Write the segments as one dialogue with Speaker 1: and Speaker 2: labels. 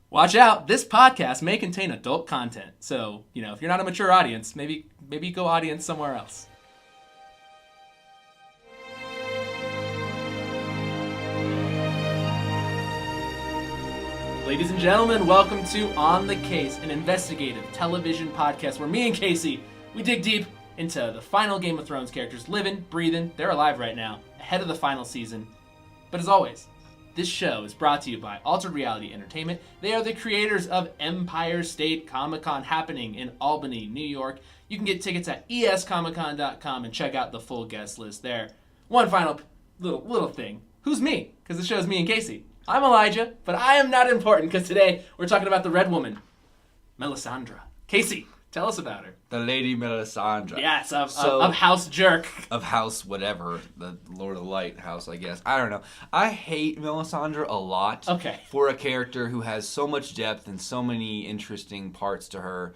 Speaker 1: Watch out, this podcast may contain adult content. So, if you're not a mature audience, maybe go audience somewhere else. Ladies and gentlemen, welcome to On the Case, an investigative television podcast where me and Casey, we dig deep into the final Game of Thrones characters, living, breathing, they're alive right now, ahead of the final season. But as always, this show is brought to you by Altered Reality Entertainment. They are the creators of Empire State Comic-Con happening in Albany, New York. You can get tickets at escomiccon.com and check out the full guest list there. One final little thing. Who's me? Because the show is me and Casey. I'm Elijah, but I am not important because today we're talking about the Red Woman, Melisandre. Casey, tell us about her.
Speaker 2: The Lady Melisandre.
Speaker 1: Yes, of House Jerk.
Speaker 2: Of House whatever. The Lord of the Light house, I guess. I don't know. I hate Melisandre a lot.
Speaker 1: Okay.
Speaker 2: For a character who has so much depth and so many interesting parts to her.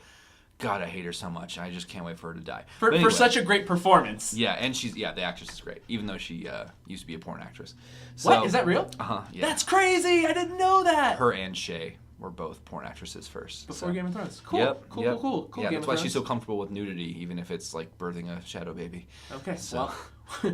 Speaker 2: God, I hate her so much. I just can't wait for her to die.
Speaker 1: For such a great performance.
Speaker 2: Yeah, and the actress is great. Even though she used to be a porn actress. So,
Speaker 1: what? Is that real?
Speaker 2: Uh-huh, yeah.
Speaker 1: That's crazy! I didn't know that!
Speaker 2: Her and Shay were both porn actresses first.
Speaker 1: Before Game of Thrones. Cool.
Speaker 2: Yep,
Speaker 1: Cool.
Speaker 2: Yeah,
Speaker 1: Game
Speaker 2: that's why she's so comfortable with nudity, even if it's like birthing a shadow baby.
Speaker 1: Okay,
Speaker 2: so,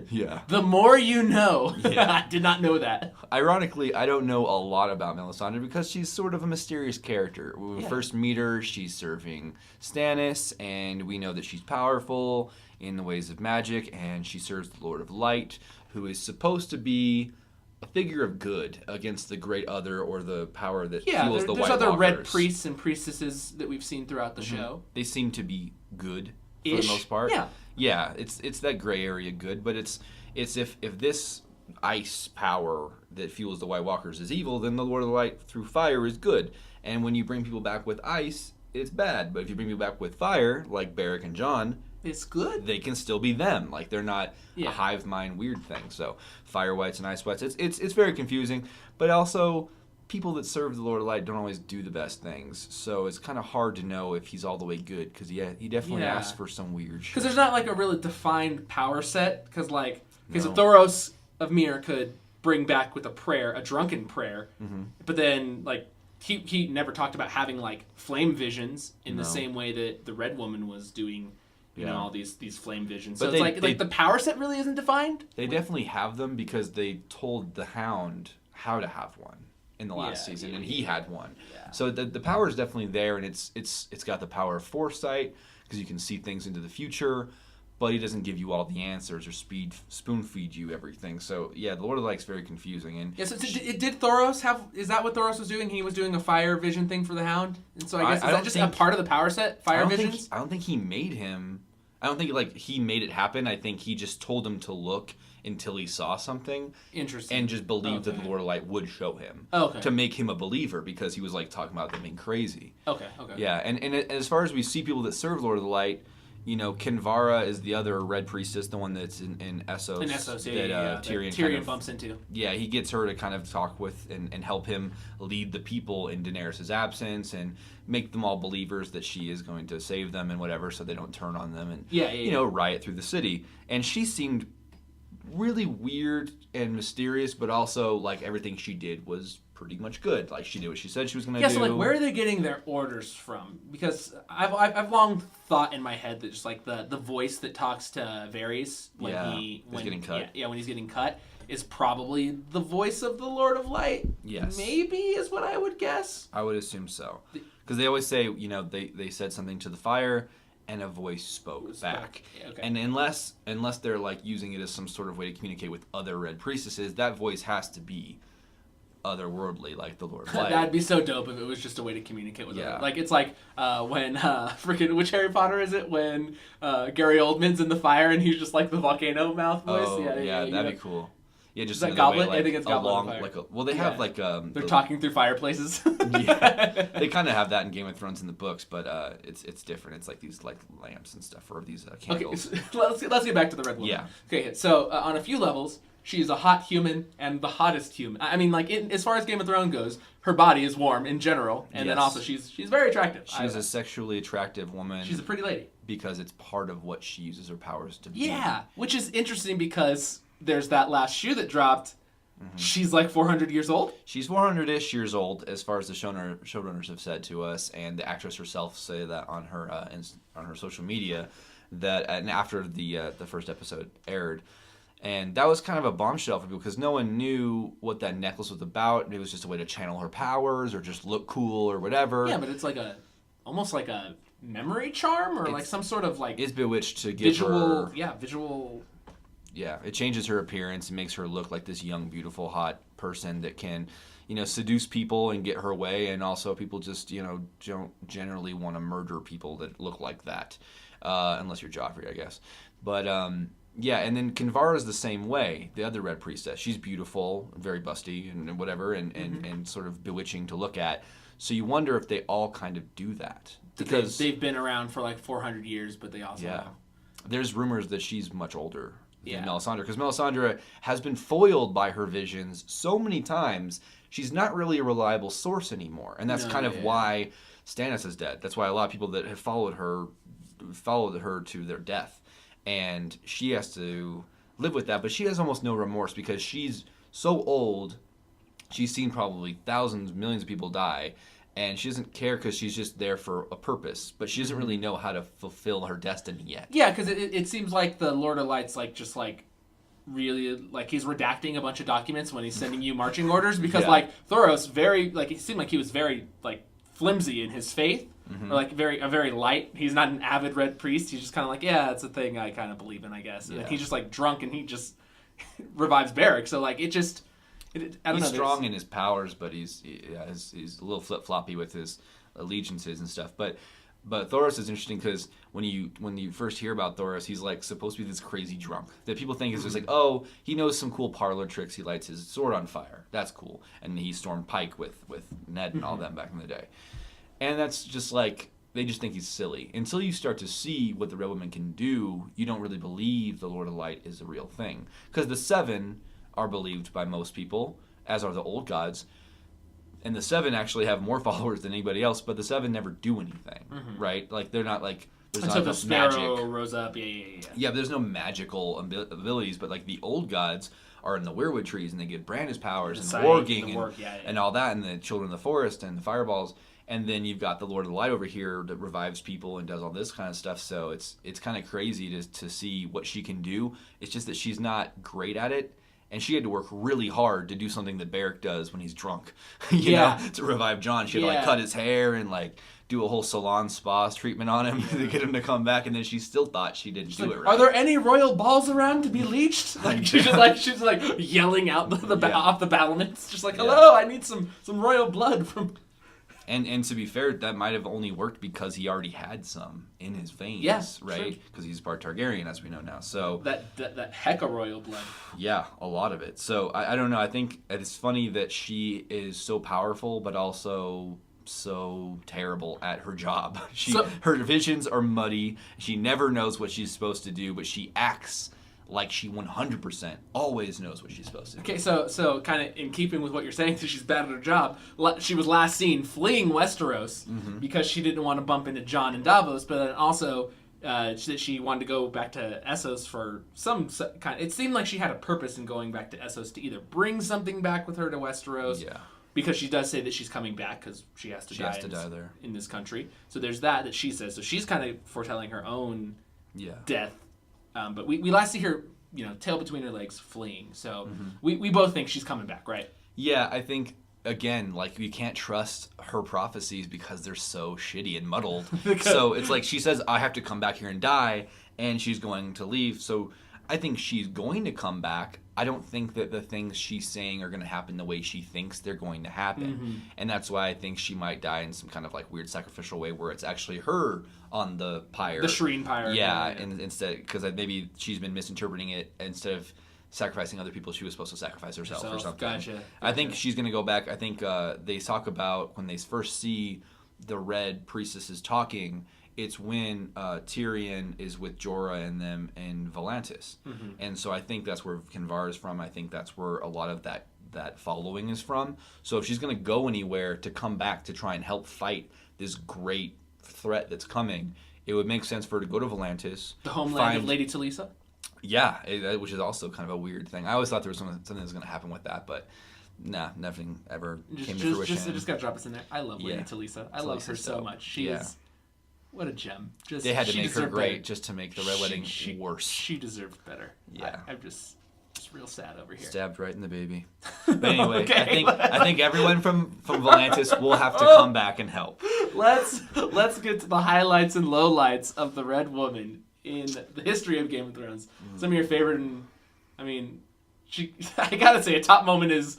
Speaker 2: yeah.
Speaker 1: The more you know.
Speaker 2: Yeah.
Speaker 1: I did not know that.
Speaker 2: Ironically, I don't know a lot about Melisandre because she's sort of a mysterious character. When we first meet her, she's serving Stannis, and we know that she's powerful in the ways of magic, and she serves the Lord of Light, who is supposed to be a figure of good against the great other or the power that fuels the White Walkers.
Speaker 1: There's other red priests and priestesses that we've seen throughout the show.
Speaker 2: They seem to be good for the most part. Yeah, it's that gray area good, but it's if this ice power that fuels the White Walkers is evil, then the Lord of the Light through fire is good. And when you bring people back with ice, it's bad. But if you bring people back with fire, like Beric and Jon,
Speaker 1: it's good.
Speaker 2: They can still be them. Like they're not a hive mind weird thing. So fire whites and ice whites, it's very confusing. But also, people that serve the Lord of Light don't always do the best things. So it's kind of hard to know if he's all the way good because he definitely asks for some weird shit.
Speaker 1: Because there's not like a really defined power set. Because Thoros of Myr could bring back with a prayer, a drunken prayer, but then like he never talked about having like flame visions in the same way that the Red Woman was doing. All these flame visions. So it's like the power set really isn't defined?
Speaker 2: They definitely have them because they told the Hound how to have one in the last season, and he had one. Yeah. So the power is definitely there, and it's got the power of foresight because you can see things into the future, but he doesn't give you all the answers or spoon feed you everything. So the Lord of the Light's very confusing. And
Speaker 1: so did Thoros have? Is that what Thoros was doing? He was doing a fire vision thing for the Hound, and so I guess is that just a part of the power set? Fire visions?
Speaker 2: I don't think he made him. I don't think he made it happen. I think he just told him to look until he saw something.
Speaker 1: Interesting.
Speaker 2: And just believed that the Lord of Light would show him.
Speaker 1: Okay.
Speaker 2: To make him a believer because he was talking about them being crazy.
Speaker 1: Okay.
Speaker 2: Yeah, and as far as we see people that serve Lord of the Light, Kinvara is the other red priestess, the one that's in Essos.
Speaker 1: In Essos,
Speaker 2: that
Speaker 1: Tyrion bumps into.
Speaker 2: Yeah, he gets her to kind of talk with and help him lead the people in Daenerys' absence and make them all believers that she is going to save them and whatever so they don't turn on them and riot through the city. And she seemed really weird and mysterious, but also everything she did was pretty much good. She did what she said she was going to do.
Speaker 1: So where are they getting their orders from? Because I've long thought in my head that just the voice that talks to Varys when he's getting cut. Yeah, when he's getting cut is probably the voice of the Lord of Light.
Speaker 2: Yes.
Speaker 1: Maybe is what I would guess.
Speaker 2: I would assume so. Because they always say, they said something to the fire and a voice spoke back. Okay. And unless they're using it as some sort of way to communicate with other red priestesses, that voice has to be otherworldly, like the Lord of Light.
Speaker 1: That'd be so dope if it was just a way to communicate with them. It's when freaking which Harry Potter is it when Gary Oldman's in the fire and he's just the volcano mouth voice.
Speaker 2: Oh, that'd be cool. Yeah, just
Speaker 1: is that Goblet? I think it's Goblet.
Speaker 2: They have
Speaker 1: they're talking through fireplaces.
Speaker 2: They kind of have that in Game of Thrones in the books, but it's different. It's these lamps and stuff or these candles.
Speaker 1: Okay, so let's get back to the Red Woman.
Speaker 2: Yeah.
Speaker 1: Okay, so on a few levels, she's a hot human and the hottest human. I mean, as far as Game of Thrones goes, her body is warm in general, and then also she's very attractive.
Speaker 2: She's a sexually attractive woman.
Speaker 1: She's a pretty lady
Speaker 2: because it's part of what she uses her powers to be.
Speaker 1: Yeah, which is interesting because there's that last shoe that dropped She's like 400 years old?
Speaker 2: She's 400-ish years old, as far as the showrunners have said to us, and the actress herself said that on her social media, and after the first episode aired. And that was kind of a bombshell for people because no one knew what that necklace was about. It was just a way to channel her powers or just look cool or whatever.
Speaker 1: Yeah, but it's like almost like a memory charm or like some sort of like...
Speaker 2: It's bewitched to give
Speaker 1: her... Yeah, visual...
Speaker 2: Yeah, it changes her appearance and makes her look like this young, beautiful, hot person that can, seduce people and get her way. And also people just, don't generally want to murder people that look like that. Unless you're Joffrey, I guess. But, yeah, and then Kinvara is the same way. The other Red Priestess. She's beautiful, very busty and whatever, and sort of bewitching to look at. So you wonder if they all kind of do that. Because
Speaker 1: they've been around for like 400 years, but they also...
Speaker 2: Yeah. There's rumors that she's much older. Melisandre, because Melisandre has been foiled by her visions so many times, she's not really a reliable source anymore. And that's why Stannis is dead. That's why a lot of people that have followed her to their death. And she has to live with that, but she has almost no remorse because she's so old, she's seen probably thousands, millions of people die, and she doesn't care because she's just there for a purpose. But she doesn't really know how to fulfill her destiny yet.
Speaker 1: Yeah, because it seems like the Lord of Light's really he's redacting a bunch of documents when he's sending you marching orders because Thoros it seemed like he was very flimsy in his faith or very light. He's not an avid Red Priest. He's just kind of it's a thing I kind of believe in, I guess. And he's just drunk and he just revives Beric. So I don't know.
Speaker 2: He's strong in his powers, but he's a little flip-floppy with his allegiances and stuff. But Thoros is interesting because when you first hear about Thoros, he's supposed to be this crazy drunk that people think is just he knows some cool parlor tricks. He lights his sword on fire. That's cool. And he stormed Pike with Ned and all them back in the day. And that's just they just think he's silly. Until you start to see what the Red Women can do, you don't really believe the Lord of Light is a real thing. Because the Seven are believed by most people, as are the old gods. And the Seven actually have more followers than anybody else, but the Seven never do anything, right? They're not there's
Speaker 1: until
Speaker 2: not
Speaker 1: the Sparrow magic. Rose up,
Speaker 2: Yeah, but there's no magical abilities, but the old gods are in the weirwood trees, and they get Brandis powers and warging and all that, and the Children of the Forest and the Fireballs. And then you've got the Lord of the Light over here that revives people and does all this kind of stuff. So it's kind of crazy to see what she can do. It's just that she's not great at it. And she had to work really hard to do something that Beric does when he's drunk, you know, to revive Jon. She had to cut his hair and do a whole salon spa treatment on him to get him to come back. And then she still thought she didn't do it right.
Speaker 1: Are there any royal balls around to be leached? She's yelling out off the battlements, just hello, I need some royal blood from.
Speaker 2: And to be fair, that might have only worked because he already had some in his veins, right? Because he's part Targaryen, as we know now. So
Speaker 1: that heck of royal blood.
Speaker 2: Yeah, a lot of it. So I don't know. I think it's funny that she is so powerful, but also so terrible at her job. Her visions are muddy. She never knows what she's supposed to do, but she acts like she 100% always knows what she's supposed to do.
Speaker 1: Okay, so kind of in keeping with what you're saying, she's bad at her job. She was last seen fleeing Westeros because she didn't want to bump into Jon and Davos, but then also she wanted to go back to Essos for some kind. It seemed like she had a purpose in going back to Essos to either bring something back with her to Westeros, because she does say that she's coming back because she has to die there in this country. So there's that she says. So she's kind of foretelling her own death. But we last see her, tail between her legs, fleeing. So we both think she's coming back, right?
Speaker 2: Yeah, I think, again, you can't trust her prophecies because they're so shitty and muddled. So it's she says, I have to come back here and die, and she's going to leave. So I think she's going to come back. I don't think that the things she's saying are going to happen the way she thinks they're going to happen. And that's why I think she might die in some kind of weird sacrificial way where it's actually her on the pyre.
Speaker 1: The Shireen pyre.
Speaker 2: Yeah, and instead, because maybe she's been misinterpreting it. Instead of sacrificing other people, she was supposed to sacrifice herself or something.
Speaker 1: Gotcha.
Speaker 2: I think she's going to go back. I think they talk about when they first see the Red Priestesses talking, it's when Tyrion is with Jorah and them in Volantis. And so I think that's where Kinvara is from. I think that's where a lot of that following is from. So if she's going to go anywhere to come back to try and help fight this great threat that's coming, it would make sense for her to go to Volantis.
Speaker 1: The homeland of Lady Talisa?
Speaker 2: Yeah, which is also kind of a weird thing. I always thought there was something that was going to happen with that, but nah, nothing ever came to fruition.
Speaker 1: Just got to drop us in there. I love Lady Talisa. I love her so much. She is... What a gem.
Speaker 2: They had to make her great just to make the Red Wedding worse.
Speaker 1: She deserved better.
Speaker 2: Yeah.
Speaker 1: I'm just real sad over here.
Speaker 2: Stabbed right in the baby. But anyway, I think everyone from Volantis will have to come back and help.
Speaker 1: Let's get to the highlights and lowlights of the Red Woman in the history of Game of Thrones. Some of your favorite, I gotta say, a top moment is,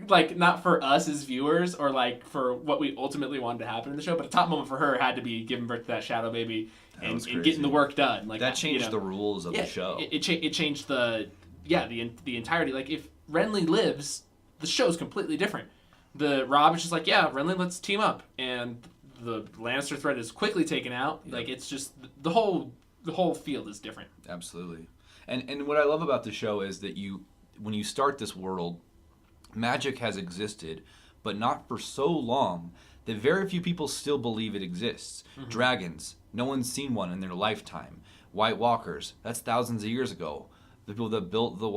Speaker 1: like, not for us as viewers or, like, for what we ultimately wanted to happen in the show, but a top moment for her had to be giving birth to that shadow baby and getting the work done. Like,
Speaker 2: that changed the rules of the show.
Speaker 1: It changed the entirety. Like, if Renly lives, the show's completely different. Rob is just like, yeah, Renly, let's team up. And the Lannister threat is quickly taken out. Yep. Like, it's just, the whole field is different.
Speaker 2: Absolutely. And what I love about the show is that when you start this world, magic has existed, but not for so long that very few people still believe it exists. Mm-hmm. Dragons, no one's seen one in their lifetime. White Walkers, that's thousands of years ago. The people that built the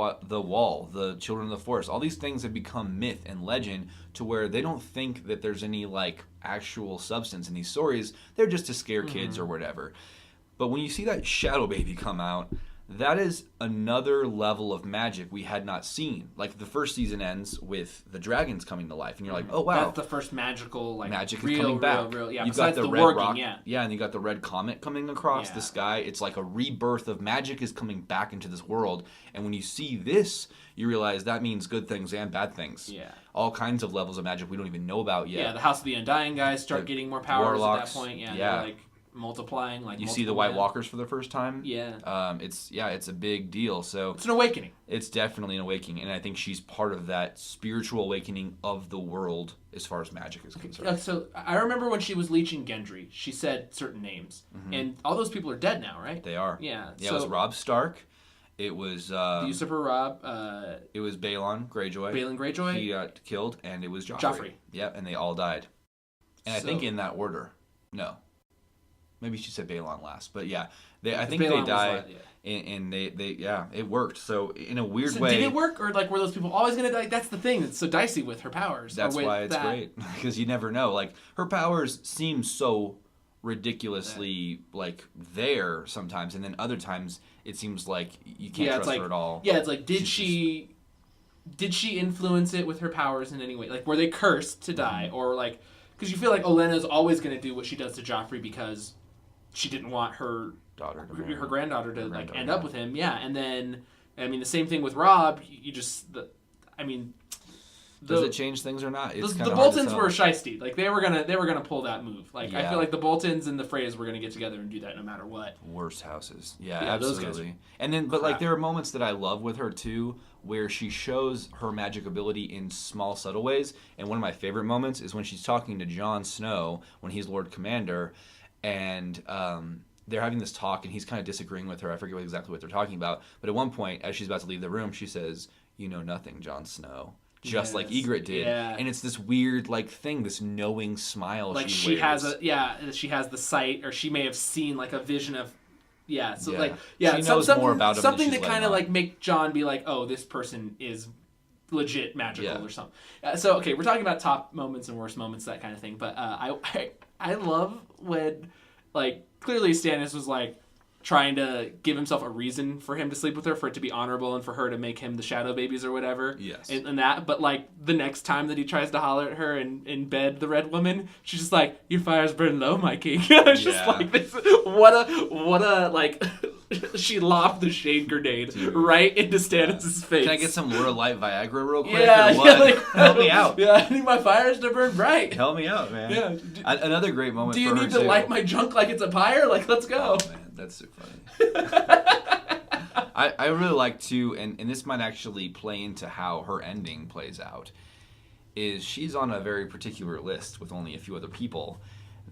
Speaker 2: wall, the Children of the Forest, all these things have become myth and legend to where they don't think that there's any, like, actual substance in these stories. They're just to scare kids or whatever. But when you see that shadow baby come out, that is another level of magic we had not seen. Like, the first season ends with the dragons coming to life, and you're like, oh, wow.
Speaker 1: That's the first magical, like,
Speaker 2: magic is coming back.
Speaker 1: Real, yeah,
Speaker 2: you've
Speaker 1: besides
Speaker 2: got the
Speaker 1: red
Speaker 2: working, rock,
Speaker 1: yeah.
Speaker 2: And you got the red comet coming across the sky. It's like a rebirth of magic is coming back into this world. And when you see this, you realize that means good things and bad things.
Speaker 1: Yeah.
Speaker 2: All kinds of levels of magic we don't even know about yet.
Speaker 1: Yeah, the House of the Undying guys start getting more powers at that point. Yeah. They're, like, multiplying, like,
Speaker 2: you see the White Walkers for the first time.
Speaker 1: Yeah.
Speaker 2: It's a big deal. So
Speaker 1: it's an awakening.
Speaker 2: It's definitely an awakening, and I think she's part of that spiritual awakening of the world as far as magic is concerned.
Speaker 1: So I remember when she was leeching Gendry, she said certain names, and all those people are dead now, right?
Speaker 2: They are.
Speaker 1: Yeah.
Speaker 2: Yeah. So, it was Robb Stark. It was
Speaker 1: the usurper Robb.
Speaker 2: It was Balon Greyjoy.
Speaker 1: Balon Greyjoy.
Speaker 2: He got killed, and it was Joffrey. Yeah, and they all died. And I think in that order. No. Maybe she said Balon last, but yeah, I think Balon they died, and they it worked. So in a weird way,
Speaker 1: did it work, or like were those people always gonna die? That's the thing that's so dicey with her powers.
Speaker 2: That's why it's great, because you never know. Like, her powers seem so ridiculously like there sometimes, and then other times it seems like you can't trust her at all.
Speaker 1: Yeah, it's like did she influence it with her powers in any way? Like, were they cursed to die, or like because you feel like Olenna's always gonna do what she does to Joffrey because she didn't want her granddaughter to like end up with him. Yeah, and then the same thing with Robb.
Speaker 2: Does it change things or not?
Speaker 1: The Boltons were shiesty. Like, they were gonna pull that move. Like, I feel like the Boltons and the Freys were gonna get together and do that no matter what.
Speaker 2: Worst houses. Yeah, absolutely. And then, but like, there are moments that I love with her too, where she shows her magic ability in small, subtle ways. And one of my favorite moments is when she's talking to Jon Snow when he's Lord Commander. And they're having this talk, and he's kind of disagreeing with her. I forget exactly what they're talking about. But at one point, as she's about to leave the room, she says, "You know nothing, Jon Snow." Just like Ygritte did.
Speaker 1: Yeah.
Speaker 2: And it's this weird, like, thing, this knowing smile
Speaker 1: like
Speaker 2: she wears.
Speaker 1: She has the sight, or she may have seen, like, a vision of... Yeah, so, like...
Speaker 2: Yeah, she knows more about him
Speaker 1: something to kind of, like, make Jon be like, oh, this person is legit magical or something. So, okay, we're talking about top moments and worst moments, that kind of thing. But I love when, like, clearly Stannis was, like, trying to give himself a reason for him to sleep with her, for it to be honorable and for her to make him the shadow babies or whatever.
Speaker 2: Yes.
Speaker 1: And that, but like the next time that he tries to holler at her in bed, the Red Woman, she's just like, "Your fires burn low, my king." It's just like this. What a like. She lobbed the shade grenade right into Stannis' face.
Speaker 2: Can I get some Lure Light Viagra real quick?
Speaker 1: Yeah,
Speaker 2: or what?
Speaker 1: like,
Speaker 2: help me out.
Speaker 1: Yeah, I need my fires to burn bright.
Speaker 2: Help me out, man. Yeah. Another great moment.
Speaker 1: Do you need to light my junk like it's a pyre? Like, let's go.
Speaker 2: Oh man, that's so funny. I really like to, and this might actually play into how her ending plays out. Is she's on a very particular list with only a few other people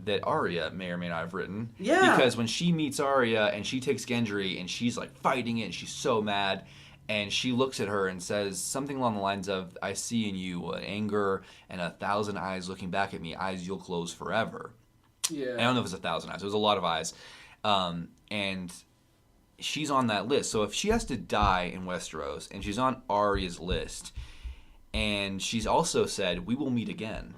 Speaker 2: that Arya may or may not have written.
Speaker 1: Yeah.
Speaker 2: Because when she meets Arya and she takes Gendry and she's like fighting it and she's so mad, and she looks at her and says something along the lines of, "I see in you anger and 1,000 eyes looking back at me, eyes you'll close forever."
Speaker 1: Yeah.
Speaker 2: I don't know if it was 1,000 eyes. It was a lot of eyes. And she's on that list. So if she has to die in Westeros and she's on Arya's list, and she's also said, "We will meet again,"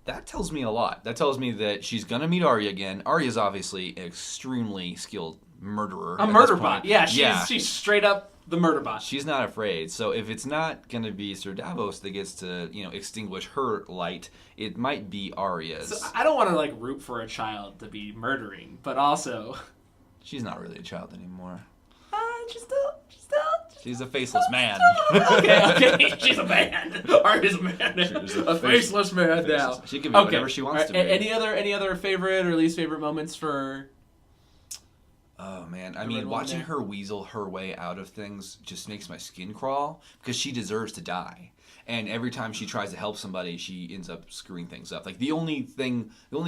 Speaker 2: that tells me a lot. That tells me that she's going to meet Arya again. Arya's obviously an extremely skilled murderer.
Speaker 1: A murder bot. Yeah, she's straight up the murder bot.
Speaker 2: She's not afraid. So if it's not going to be Sir Davos that gets to, extinguish her light, it might be Arya's.
Speaker 1: So I don't want to, like, root for a child to be murdering, but also...
Speaker 2: She's not really a child anymore.
Speaker 1: She's
Speaker 2: a faceless man.
Speaker 1: Okay. She's a man. Arya's a man. A faceless man now.
Speaker 2: She can be whatever she wants to be.
Speaker 1: Any other favorite or least favorite moments for...
Speaker 2: Oh, man. I mean, watching her weasel her way out of things just makes my skin crawl because she deserves to die. And every time she tries to help somebody, she ends up screwing things up. Like, the only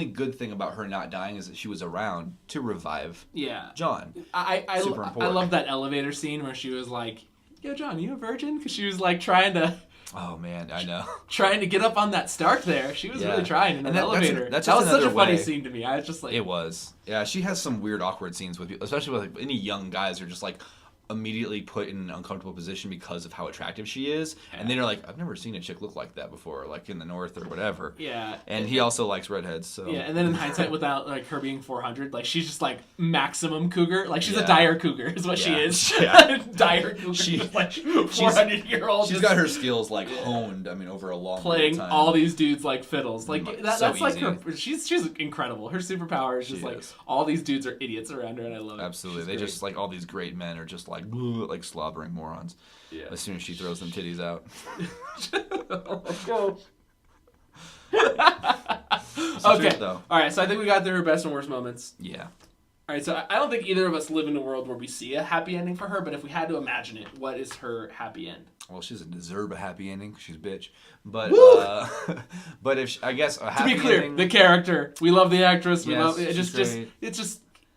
Speaker 2: good thing about her not dying is that she was around to revive Jon.
Speaker 1: I love that elevator scene where she was like, "Yo, Jon, you a virgin?" Because she was, like, trying to...
Speaker 2: Oh, man, I know.
Speaker 1: Trying to get up on that Stark there. She was really trying in an elevator.
Speaker 2: That
Speaker 1: was such a funny scene to me. I was just like...
Speaker 2: It was. Yeah, she has some weird, awkward scenes with people, especially with, like, any young guys who are just, like, immediately put in an uncomfortable position because of how attractive she is. Yeah. And then they're like, "I've never seen a chick look like that before, like in the North or whatever."
Speaker 1: Yeah.
Speaker 2: And he also likes redheads, so...
Speaker 1: Yeah, and then in hindsight, without, like, her being 400, like, she's just, like, maximum cougar. Like, she's a dire cougar is what she is. Yeah. Dire cougar. She's, like, 400-year-old.
Speaker 2: She's got her skills, like, honed, I mean, over a long
Speaker 1: playing
Speaker 2: time.
Speaker 1: all these dudes like fiddles. Like, that's
Speaker 2: easy.
Speaker 1: Like her... She's incredible. Her superpower is just, like, all these dudes are idiots around her, and I love it.
Speaker 2: Absolutely. They just, like, all these great men are just, like slobbering morons. Yeah. As soon as she throws them titties out.
Speaker 1: Okay. Truth, all right. So I think we got through her best and worst moments.
Speaker 2: Yeah.
Speaker 1: All right. So I don't think either of us live in a world where we see a happy ending for her. But if we had to imagine it, what is her happy end?
Speaker 2: Well, she doesn't deserve a happy ending. She's a bitch. But but if I guess a happy
Speaker 1: ending... To be clear,
Speaker 2: ending,
Speaker 1: the character. We love the actress. We love it.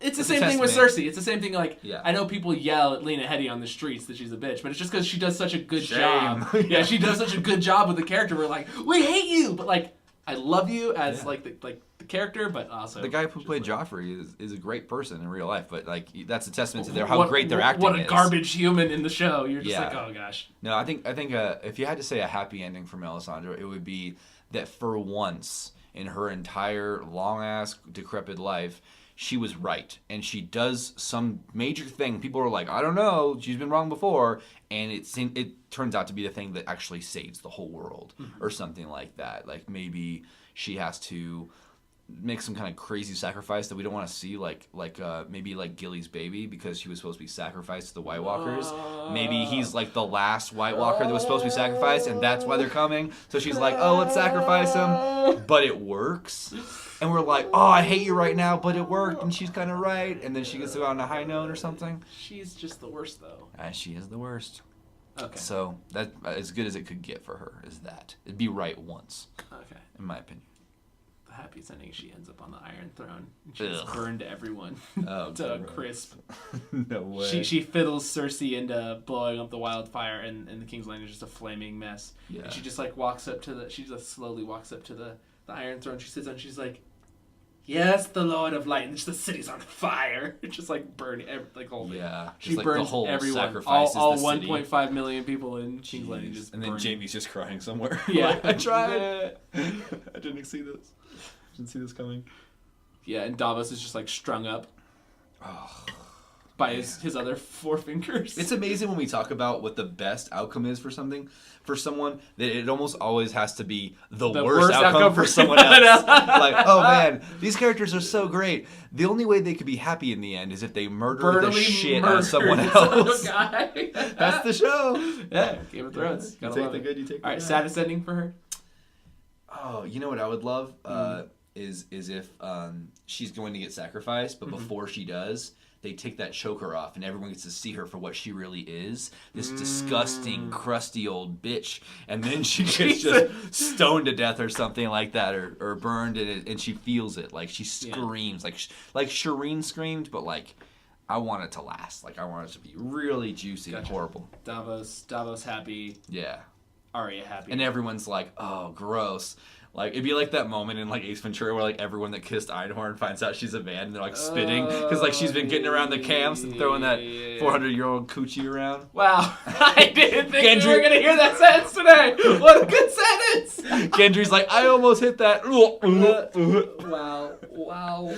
Speaker 1: It's the same thing with Cersei. It's the same thing, like, I know people yell at Lena Headey on the streets that she's a bitch, but it's just because she does such a good job. Yeah, she does such a good job with the character. We're like, we hate you, but, like, I love you as, like, the character, but also...
Speaker 2: The guy who played Joffrey is a great person in real life, but, like, that's a testament to how great their acting is.
Speaker 1: What a garbage human in the show. You're just like, oh, gosh.
Speaker 2: No, I think if you had to say a happy ending for Melisandre, it would be that for once in her entire long-ass, decrepit life... she was right, and she does some major thing. People are like, I don't know, she's been wrong before, and it turns out to be the thing that actually saves the whole world, or something like that. Like, maybe she has to make some kind of crazy sacrifice that we don't want to see, maybe like Gilly's baby, because he was supposed to be sacrificed to the White Walkers. Maybe he's like the last White Walker that was supposed to be sacrificed, and that's why they're coming. So she's like, oh, let's sacrifice him, but it works. And we're like, oh, I hate you right now, but it worked, and she's kind of right. And then she gets to go on a high note or something.
Speaker 1: She's just the worst, though.
Speaker 2: She is the worst.
Speaker 1: Okay.
Speaker 2: So that's as good as it could get for her, is that. It'd be right once.
Speaker 1: Okay.
Speaker 2: In my opinion.
Speaker 1: The happiest ending, she ends up on the Iron Throne. And she's burned everyone to a crisp.
Speaker 2: No way.
Speaker 1: She fiddles Cersei into blowing up the wildfire, and the King's Landing is just a flaming mess. Yeah. And she just, like, she just slowly walks up to the Iron Throne. She sits on, she's like, yes, the Lord of Light, and just the city's on fire. It's just like burning, all the...
Speaker 2: Yeah.
Speaker 1: She
Speaker 2: like
Speaker 1: burns
Speaker 2: the whole
Speaker 1: everyone. All 1.5 million people in King's Landing just
Speaker 2: And then Jaime's just crying somewhere.
Speaker 1: Yeah.
Speaker 2: Like, I tried. I didn't see this. Didn't see this coming.
Speaker 1: Yeah, and Davos is just, like, strung up. By his other four fingers.
Speaker 2: It's amazing when we talk about what the best outcome is for something, for someone, that it almost always has to be the worst outcome for someone else. Like, oh man, these characters are so great. The only way they could be happy in the end is if they murder the shit out of someone else.
Speaker 1: Guy.
Speaker 2: That's the show.
Speaker 1: Yeah, Game of Thrones.
Speaker 2: You take the good, you take the bad.
Speaker 1: All right, saddest ending for her?
Speaker 2: Oh, you know what I would love? Is if she's going to get sacrificed, but before she does, they take that choker off and everyone gets to see her for what she really is. This disgusting, crusty old bitch. And then she gets just stoned to death or something like that, or burned, and she feels it. Like, she screams. Like Shireen screamed, but, like, I want it to last. Like, I want it to be really juicy and horrible.
Speaker 1: Davos happy.
Speaker 2: Yeah.
Speaker 1: Arya happy.
Speaker 2: And everyone's like, oh, gross. Like, it'd be like that moment in, like, Ace Ventura where, like, everyone that kissed Einhorn finds out she's a man and they're, like, spitting. Because, like, she's been getting around the camps and throwing that 400-year-old coochie around.
Speaker 1: Wow. I didn't think we were going to hear that sentence today. What a good sentence.
Speaker 2: Gendry's like, I almost hit that.
Speaker 1: Wow.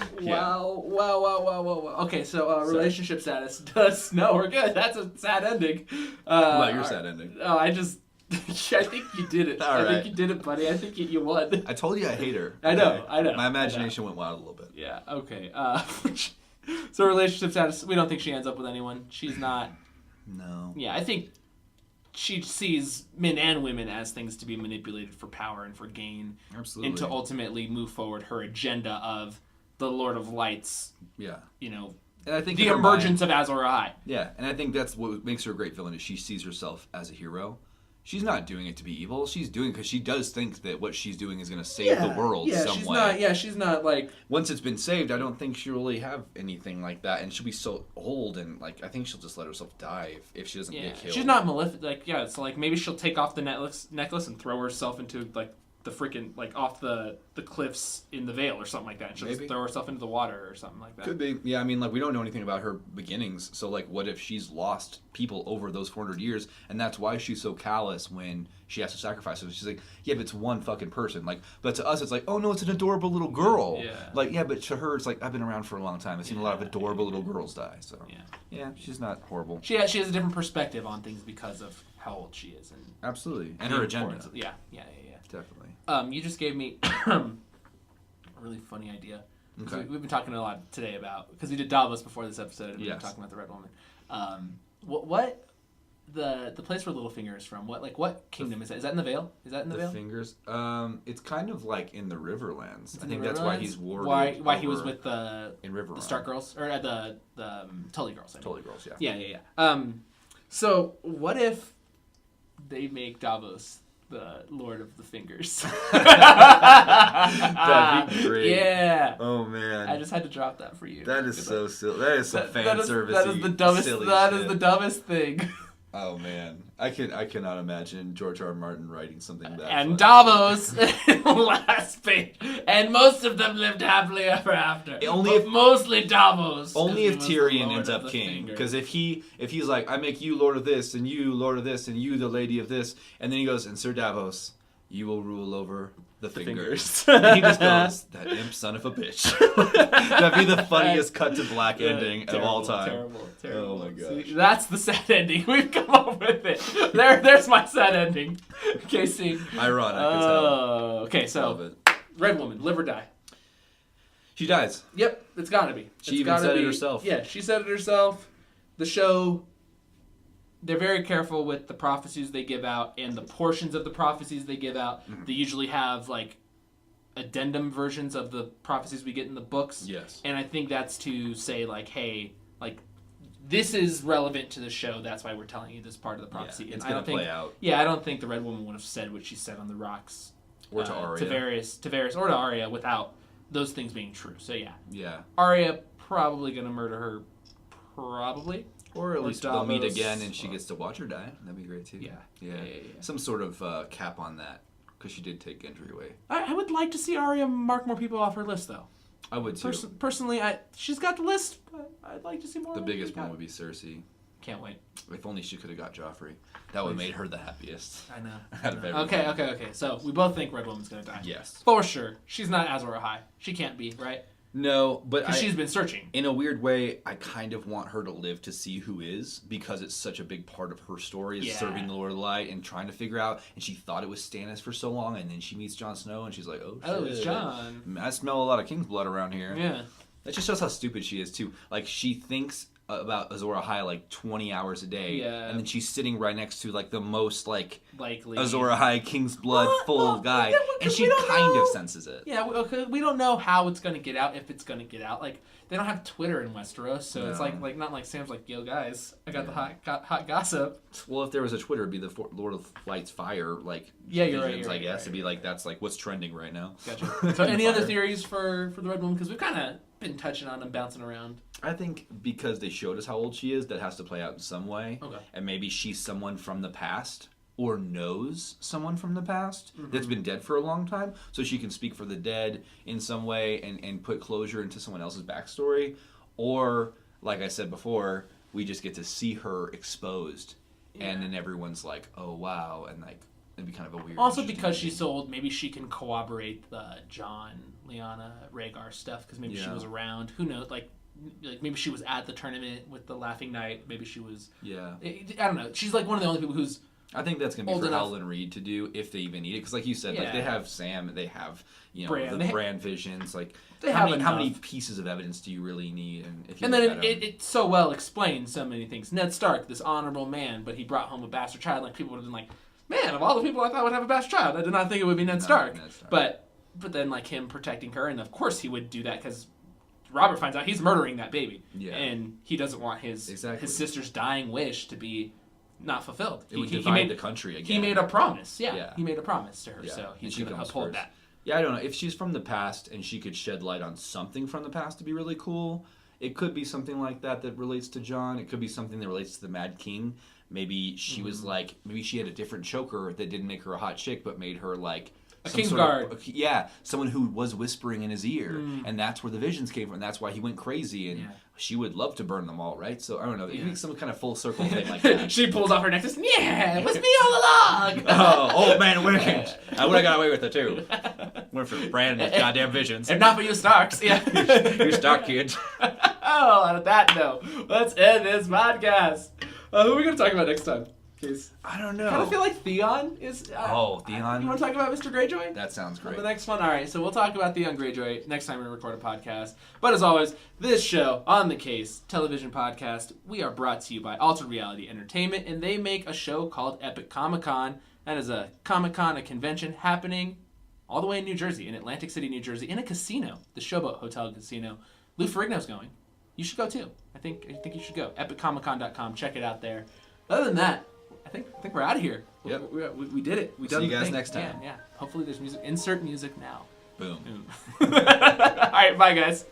Speaker 1: Okay, so relationship status. No, we're good. That's a sad ending.
Speaker 2: What about your sad ending?
Speaker 1: Oh, I think you did it. I think you did it, buddy. I think you won.
Speaker 2: I told you I hate her.
Speaker 1: I know.
Speaker 2: My imagination went wild a little bit.
Speaker 1: Yeah, okay. So relationship status, we don't think she ends up with anyone. She's not...
Speaker 2: No.
Speaker 1: Yeah, I think she sees men and women as things to be manipulated for power and for gain.
Speaker 2: Absolutely.
Speaker 1: And to ultimately move forward her agenda of the Lord of Lights.
Speaker 2: Yeah.
Speaker 1: You know,
Speaker 2: and I think
Speaker 1: the emergence of Azor Ahai.
Speaker 2: Yeah, and I think that's what makes her a great villain is she sees herself as a hero. She's not doing it to be evil. She's doing it because she does think that what she's doing is going to save the world some way.
Speaker 1: She's not like...
Speaker 2: Once it's been saved, I don't think she'll really have anything like that. And she'll be so old, and like I think she'll just let herself die if she doesn't get killed.
Speaker 1: She's not maleficent. Like, so like maybe she'll take off the necklace and throw herself into like the freaking like off the cliffs in the Vale or something like that. And she'll just throw herself into the water or something like that.
Speaker 2: Could be. Yeah, I mean, like we don't know anything about her beginnings. So like, what if she's lost people over those 400 years, and that's why she's so callous when she has to sacrifice. So she's like, yeah, but it's one fucking person. Like, but to us, it's like, oh no, it's an adorable little girl. Yeah. Like, yeah, but to her, it's like I've been around for a long time. I've seen a lot of adorable little girls die. So yeah, she's not horrible.
Speaker 1: She has a different perspective on things because of how old she is and
Speaker 2: absolutely and her agenda.
Speaker 1: Yeah.
Speaker 2: Definitely.
Speaker 1: You just gave me a really funny idea. Okay. We've been talking a lot today about because we did Davos before this episode. And we've been talking about the Red Woman. What the place where Littlefinger is from? What kingdom is that? Is that in the Vale? Is that in the Vale?
Speaker 2: Fingers. It's kind of like in the Riverlands. I think that's why he's warded.
Speaker 1: Why he was with the Stark girls or the Tully girls?
Speaker 2: Tully girls. Yeah.
Speaker 1: Yeah. So what if they make Davos the Lord of the Fingers?
Speaker 2: That'd be great.
Speaker 1: Yeah.
Speaker 2: Oh man.
Speaker 1: I just had to drop that for you.
Speaker 2: That is so silly. That is some fan service.
Speaker 1: That is the dumbest. That is the dumbest thing.
Speaker 2: Oh man, I cannot imagine George R. R. Martin writing something that.
Speaker 1: And Davos, last page, and most of them lived happily ever after. Mostly Davos.
Speaker 2: Only if Tyrion ends up king, because if he's like, I make you Lord of this, and you Lord of this, and you the Lady of this, and then he goes, and Sir Davos, you will rule over the fingers. And he just goes, that imp son of a bitch. That'd be the funniest cut to black ending of all time.
Speaker 1: Terrible.
Speaker 2: Oh my gosh.
Speaker 1: See, that's the sad ending. We've come up with it. There's my sad ending. Casey.
Speaker 2: Ironic as hell.
Speaker 1: Okay, so Red Woman, live or die.
Speaker 2: She dies.
Speaker 1: Yep, it's gotta be.
Speaker 2: She even said it herself.
Speaker 1: Yeah, she said it herself. The show, they're very careful with the prophecies they give out and the portions of the prophecies they give out. Mm-hmm. They usually have like addendum versions of the prophecies we get in the books.
Speaker 2: Yes.
Speaker 1: And I think that's to say like, hey, like this is relevant to the show. That's why we're telling you this part of the prophecy.
Speaker 2: Yeah, it's going to play out.
Speaker 1: Yeah, I don't think the Red Woman would have said what she said on the rocks.
Speaker 2: Or to Arya.
Speaker 1: To Varys or to Arya without those things being true. So yeah.
Speaker 2: Yeah.
Speaker 1: Arya probably going to murder her. Probably.
Speaker 2: Or at least they'll meet again and she gets to watch her die. That'd be great too.
Speaker 1: Yeah.
Speaker 2: Some sort of cap on that. Because she did take Gendry away.
Speaker 1: I would like to see Arya mark more people off her list, though.
Speaker 2: I would too.
Speaker 1: Personally, she's got the list, but I'd like to see more.
Speaker 2: The biggest one would be Cersei.
Speaker 1: Can't wait.
Speaker 2: If only she could have got Joffrey. That would have made her the happiest.
Speaker 1: I know. Okay. So we both think Red Woman's going to die.
Speaker 2: Yes.
Speaker 1: For sure. She's not Azor Ahai. She can't be, right?
Speaker 2: No, but
Speaker 1: because she's been searching.
Speaker 2: In a weird way, I kind of want her to live to see who is, because it's such a big part of her story is serving the Lord of the Light and trying to figure out. And she thought it was Stannis for so long, and then she meets Jon Snow, and she's like, "Oh shit,
Speaker 1: it's Jon."
Speaker 2: I smell a lot of King's blood around here."
Speaker 1: Yeah,
Speaker 2: that just shows how stupid she is too. Like she thinks about Azor Ahai like 20 hours a day, and then she's sitting right next to like the most likely Azor Ahai King's blood full guy, and she kind of senses it.
Speaker 1: Yeah, we don't know how it's going to get out, if it's going to get out. Like they don't have Twitter in Westeros, so it's like not like Sam's like, "Yo guys, I got the hot gossip."
Speaker 2: Well, if there was a Twitter, it'd be the Lord of Light's fire
Speaker 1: you're
Speaker 2: visions,
Speaker 1: right,
Speaker 2: I guess. It'd be like that's like what's trending right now.
Speaker 1: Gotcha. So any other theories for the Red Woman, because we've kind of been touching on them, bouncing around?
Speaker 2: I think because they showed us how old she is, that has to play out in some way. Okay. And maybe she's someone from the past or knows someone from the past that's been dead for a long time, so she can speak for the dead in some way and put closure into someone else's backstory. Or, like I said before, we just get to see her exposed, and then everyone's like, oh, wow, and like, it'd be kind of a weird...
Speaker 1: Also, because she's so old, maybe she can corroborate the John, Lyanna, Rhaegar stuff, because maybe she was around. Who knows? Like maybe she was at the tournament with the Laughing Knight. Maybe she was... Yeah. I don't know. She's like one of the only people who's...
Speaker 2: I think that's going to be for Howland Reed to do, if they even need it. Because like you said, like they have Sam, they have, you know, the brand visions. Like, how many pieces of evidence do you really need? And
Speaker 1: then it so well explains so many things. Ned Stark, this honorable man, but he brought home a bastard child. Like, people would have been like, man, of all the people I thought would have a bastard child, I did not think it would be Ned Stark. But then, like, him protecting her, and of course he would do that because Robert finds out he's murdering that baby. Yeah. And he doesn't want his sister's dying wish to be not fulfilled.
Speaker 2: It would divide the country again.
Speaker 1: He made a promise. Yeah. He made a promise to her, so he's going to uphold that.
Speaker 2: Yeah, I don't know. If she's from the past and she could shed light on something from the past to be really cool, it could be something like that relates to Jon. It could be something that relates to the Mad King. Maybe she was like, maybe she had a different choker that didn't make her a hot chick, but made her like...
Speaker 1: A Kingsguard.
Speaker 2: Someone who was whispering in his ear. And that's where the visions came from. And that's why he went crazy. And she would love to burn them all, right? So, I don't know. It makes some kind of full circle thing like that.
Speaker 1: She pulls off her necklace. Yeah, it was me all along.
Speaker 2: Oh, old man Wiggins. I would have got away with it, too. Went for Brandon's goddamn visions.
Speaker 1: If not for you Starks. Yeah.
Speaker 2: You Stark kids.
Speaker 1: Oh, on that note, let's end this podcast. Who are we going to talk about next time?
Speaker 2: I don't know.
Speaker 1: I kind of feel like Theon is...
Speaker 2: Theon.
Speaker 1: You want to talk about Mr. Greyjoy?
Speaker 2: That sounds great.
Speaker 1: The next one? All right, so we'll talk about Theon Greyjoy next time we record a podcast. But as always, this show, On the Case, television podcast, we are brought to you by Altered Reality Entertainment, and they make a show called Epic Comic-Con. That is a Comic-Con, a convention happening all the way in New Jersey, in Atlantic City, New Jersey, in a casino, the Showboat Hotel Casino. Lou Ferrigno's going. You should go, too. I think you should go. EpicComicCon.com. Check it out there. Other than that, I think we're out of here.
Speaker 2: Yep.
Speaker 1: We did it.
Speaker 2: See you guys next time.
Speaker 1: Yeah. Hopefully there's music. Insert music now.
Speaker 2: Boom.
Speaker 1: All right, bye, guys.